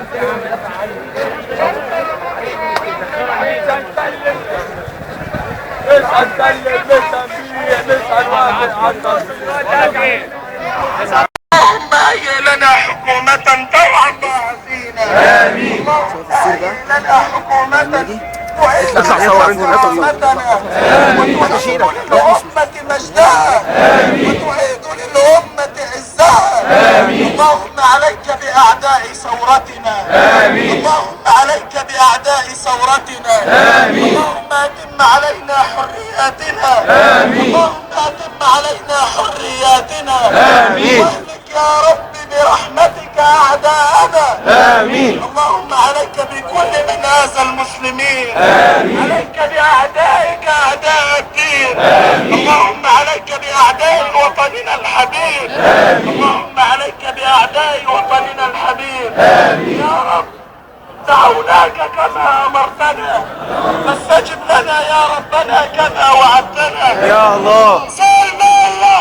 اللهم هيئ لنا حكومة ترعى الله فينا. آمين. اللهم هيئ لنا حكومة تعز كرامتنا وتعيد للأمة مجدها وتعيد للأمة عزها. اللهم عليك بأعداء ثورتنا. اللهم عليك بأعداء ثورتنا. اللهم أتم علينا حرياتنا. اللهم أتم علينا حرياتنا. واهلك يا رب برحمتك أعداءنا. اللهم عليك بكل من آذى المسلمين. عليك بأعدائك أعداء الدين. اللهم عليك بأعداء وطننا الحبيب. اللهم عليك بأعداء وطننا الحبيب. يا رب دعوناك كما أمرتنا فاستجب لنا يا ربنا كما وعدتنا. يا الله. سلم الله.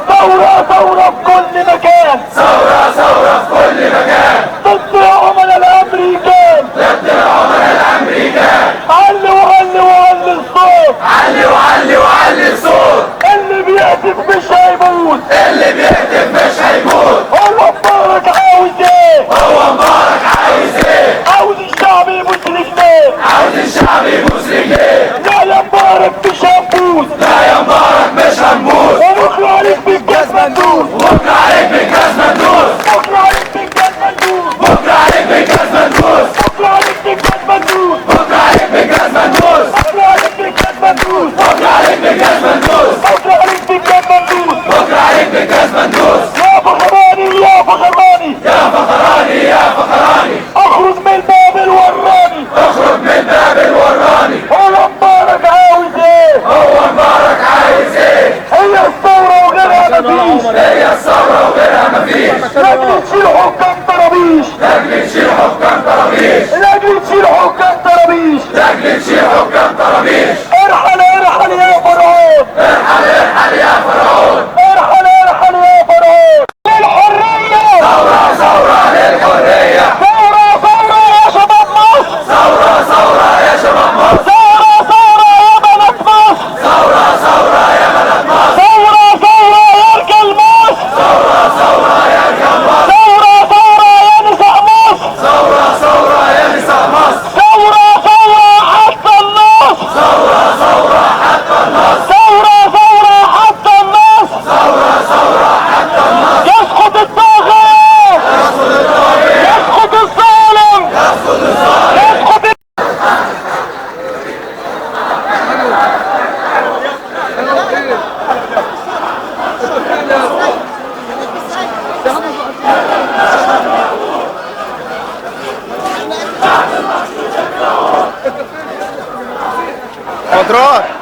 ثورة ثورة في كل مكان. ثورة ثورة في كل مكان. ضد العملاء الأمريكان. ضد العملاء الأمريكان. علي وعلي وعلي الصوت. علي وعلي وعلي الصوت. اللي بيهتف مش هيموت. اللي بيهتف مش هيموت. هو مبارك عاوز ايه؟ هو مبارك عاوز ايه؟ عاوز الشعب يبوس رجليه. عاوز الشعب يبوس رجليه. لا يا مبارك مش هنبوس. لا يا مبارك مش هنبوس. وبكره عليك بالجزمة ندوس. بكرة عليك بالجزمة ندوس. بكره عليك بالجزمة ندوس. بكرة عليك بالجزمة ندوس. بكره عليك بالجزمة ندوس. بكرة عليك بالجزمة ندوس. بكره عليك بالجزمة ندوس. بكرة عليك بالجزمة ندوس. بكره عليك بالجزمة ندوس. بكرة عليك بالجزمة ندوس. يا فخراني يا فخراني. يا فخراني يا فخراني. اخرج من الباب الوراني. اخرج من باب الوراني. هو مبارك عاوز ايه؟ هو مبارك عايز ايه؟ هي الثورة وغيرها مفيش. هي الثورة وغيرها مفيش. لاجل تشيل حكام طرابيش. لاجل تشيل حكام طرابيش. لاجل تشيل حكام طرابيش. لاجل تشيل حكام طرابيش. ارحل ارحل يا فرعون. ارحل ارحل يا فرعون. ارحل ارحل يا فرعون. للحرية. ثورة ثورة للحرية. ثورة ثورة يا شباب مصر. ثورة ثورة يا شباب مصر. ثورة ثورة يا بنات مصر. ثورة ثورة يا بلد مصر. ثورة ثورة يا رجال مصر. ثورة ثورة يا رجال مصر. ثورة ثورة يا نساء مصر. ثورة ثورة يا نساء مصر. ثورة ثورة حتى النصر. ثورة ثورة حتى النصر. ثورة ثورة حتى النصر. ثورة ثورة حتى النصر. يسقط الطاغية. يسقط الطاغية. يسقط الظالم. يسقط الظالم. يسقط قدرات.